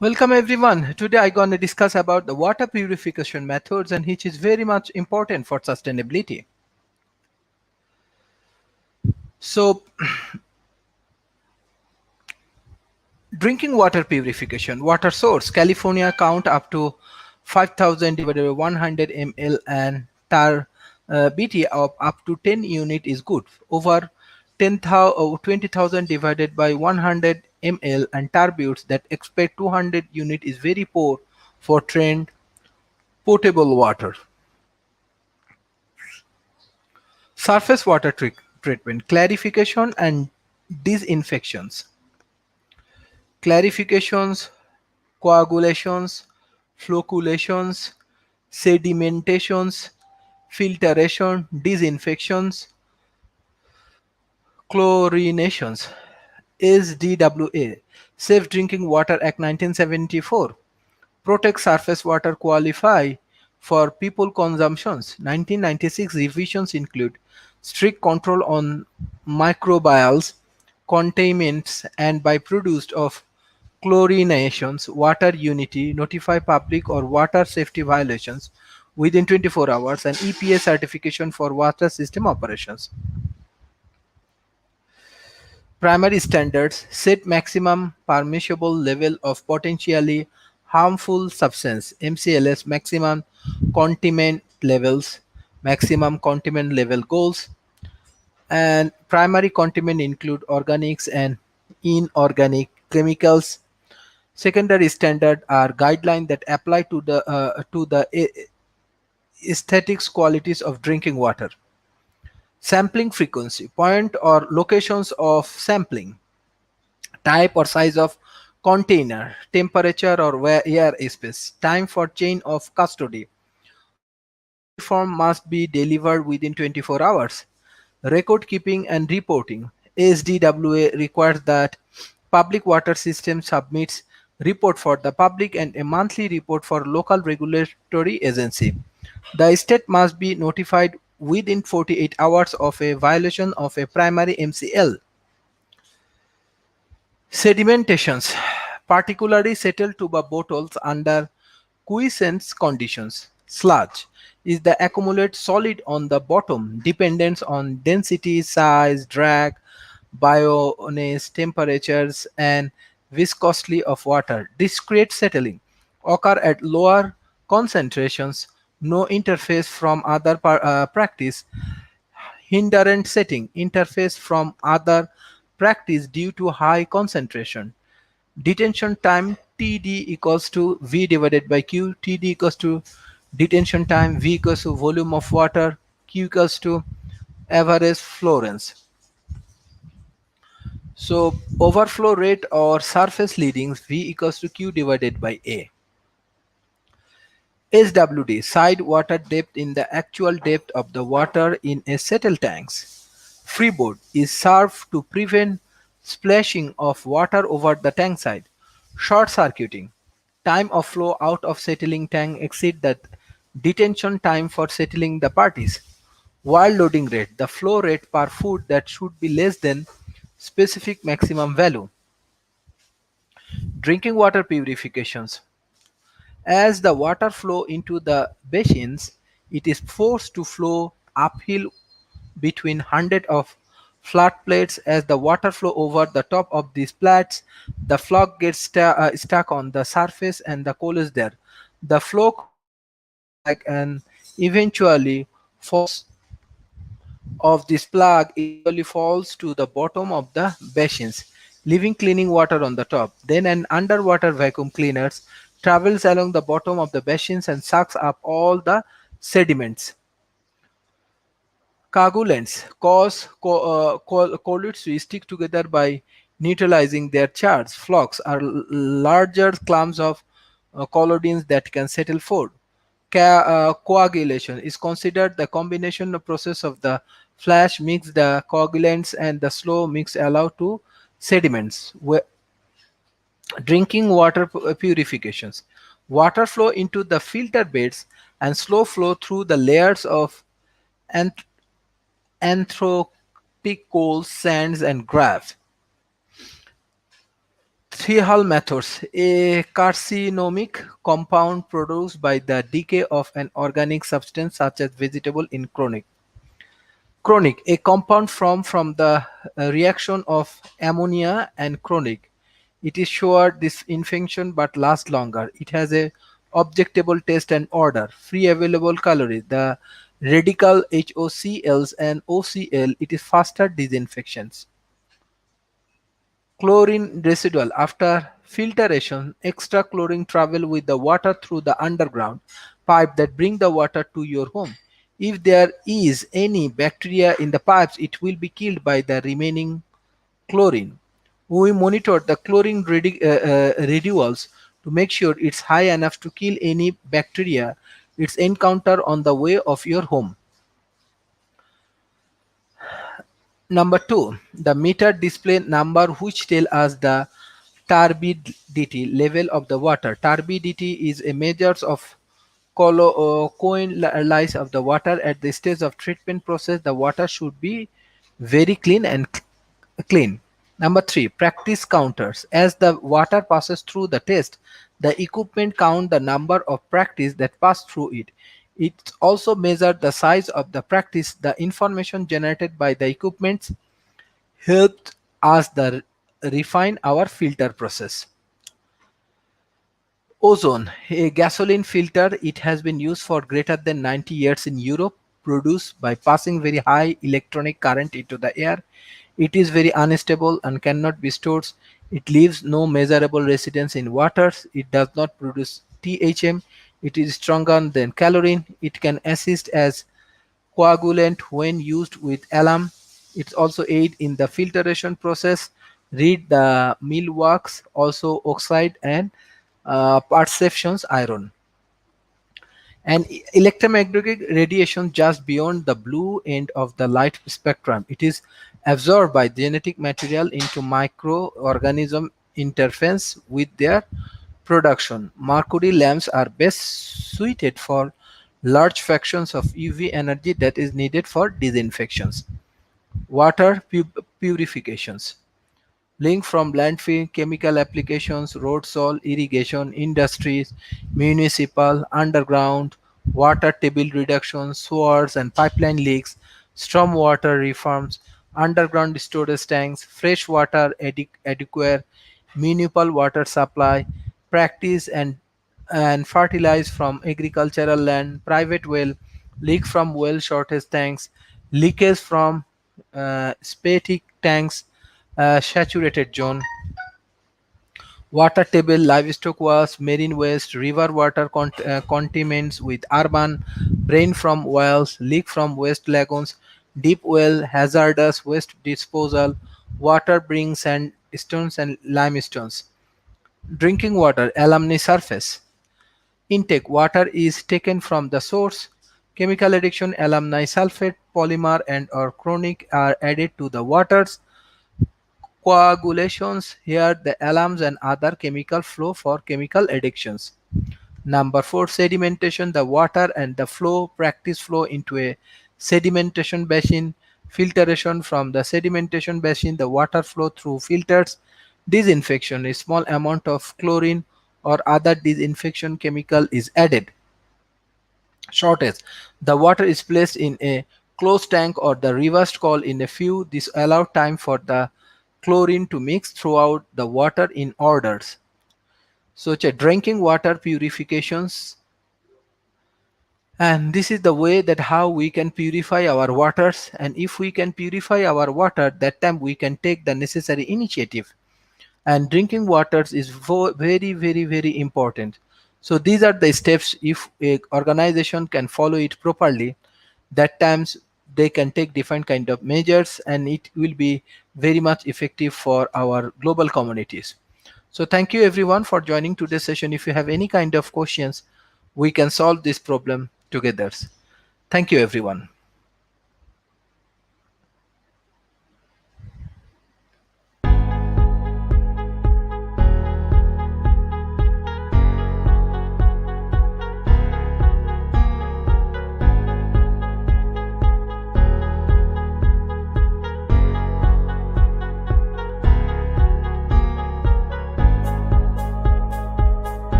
Welcome everyone. Today I'm going to discuss about the water purification methods and which is very much important for sustainability. So drinking water purification, water source, California count up to 5,000 divided by 100 ml and tar BT of up to 10 unit is good. Over 10,000 20,000 divided by 100 ml and tar buttes that expect 200 unit is very poor for trained potable water. Surface water treatment, clarification and disinfections. Clarifications, coagulations, flocculations, sedimentations, filtration, disinfections, chlorinations. SDWA, Safe Drinking Water Act 1974. Protect surface water qualify for people consumptions. 1996 revisions include strict control on microbials, contaminants and byproducts of chlorinations, water unity, notify public or water safety violations within 24 hours and EPA certification for water system operations. Primary standards set maximum permissible level of potentially harmful substance (MCLS), maximum contaminant levels, maximum contaminant level goals, and primary contaminant include organics and inorganic chemicals. Secondary standard are guidelines that apply to the aesthetics qualities of drinking water. Sampling frequency, point or locations of sampling, type or size of container, temperature or air space, time for chain of custody. Water reform must be delivered within 24 hours. Record keeping and reporting. SDWA requires that public water system submits report for the public and a monthly report for local regulatory agency. The state must be notified within 48 hours of a violation of a primary MCL. Sedimentations, particularly settled tuba bottles under quiescence conditions. Sludge is the accumulate solid on the bottom, dependence on density, size, drag, biomass, temperatures, and viscosity of water. Discrete settling occur at lower concentrations, no interface from other practice. Hindrance setting interface from other practice due to high concentration. Detention time Td equals to V divided by Q. Td equals to detention time, V equals to volume of water, Q equals to average flow range. So overflow rate or surface leadings V equals to Q divided by A. SWD, side water depth in the actual depth of the water in a settle tanks. Freeboard is served to prevent splashing of water over the tank side. Short circuiting, time of flow out of settling tank exceed the detention time for settling the parties. While loading rate, the flow rate per foot that should be less than specific maximum value. Drinking water purifications. As the water flow into the basins, it is forced to flow uphill between hundreds of flat plates. As the water flow over the top of these plates, the flock gets stuck on the surface and the coal is there. The flow causes plug and eventually falls of this plug eventually falls to the bottom of the basins, leaving cleaning water on the top. Then an underwater vacuum cleaner travels along the bottom of the basins and sucks up all the sediments. Coagulants cause colloids to stick together by neutralizing their charge. Flocks are larger clumps of colloidins that can settle food. Coagulation is considered the combination of process of the flash mix, the coagulants, and the slow mix allowed to sediments. Drinking water purifications. Water flow into the filter beds and slow flow through the layers of anth- anthropic coal, sands, and gravel. Three Hall methods: a carcinomic compound produced by the decay of an organic substance such as vegetable in chronic, a compound from the reaction of ammonia and chronic. It is short disinfection but lasts longer. It has a objectable taste and odor. Free available calories. The radical HOCLs and OCl. It is faster disinfections. Chlorine residual. After filtration, extra chlorine travel with the water through the underground pipe that bring the water to your home. If there is any bacteria in the pipes, it will be killed by the remaining chlorine. We monitor the chlorine residuals to make sure it's high enough to kill any bacteria it's encounter on the way of your home. Number two, the meter display number which tell us the turbidity level of the water. Turbidity is a measure of colloidlice of the water at the stage of treatment process. The water should be very clean and clean. Number three, practice counters. As the water passes through the test, the equipment count the number of practice that pass through it. It also measures the size of the practice. The information generated by the equipment helped us refine our filter process. Ozone, a gasoline filter, it has been used for greater than 90 years in Europe, produced by passing very high electronic current into the air. It is very unstable and cannot be stored. It leaves no measurable residence in waters. It does not produce THM. It is stronger than chlorine. It can assist as coagulant when used with alum. It also aid in the filtration process. Read the millworks, also oxide and perceptions iron. And electromagnetic radiation just beyond the blue end of the light spectrum. It is absorbed by genetic material into microorganism interference with their production. Mercury lamps are best suited for large fractions of UV energy that is needed for disinfections. Water purifications. Link from landfill, chemical applications, road salt, irrigation, industries, municipal, underground, water table reduction, sewers and pipeline leaks, stormwater reforms, underground storage tanks, freshwater adequate, municipal water supply, practice and fertilize from agricultural land, private well, leak from well shortage tanks, leakage from septic tanks, saturated zone, water table, livestock waste, marine waste, river water contaminants with urban, rain from wells, leak from waste lagoons, deep well, hazardous waste disposal, water brings sandstones and limestones. Drinking water, alumni surface. Intake, water is taken from the source. Chemical addiction, alumni sulfate, polymer and or chronic are added to the waters. Coagulations, here the alarms and other chemical flow for chemical addictions. Number four, sedimentation, the water and the flow practice flow into a sedimentation basin. Filtration, from the sedimentation basin the water flow through filters. Disinfection, a small amount of chlorine or other disinfection chemical is added. Shortage, the water is placed in a closed tank or the reversed call in a few. This allows time for the chlorine to mix throughout the water in orders. So drinking water purifications, and this is the way that how we can purify our waters. And if we can purify our water, that time we can take the necessary initiative. And drinking waters is very important. So these are the steps. If a organization can follow it properly, that times they can take different kind of measures and it will be very much effective for our global communities. So thank you everyone for joining today's session. If you have any kind of questions, we can solve this problem together. Thank you everyone.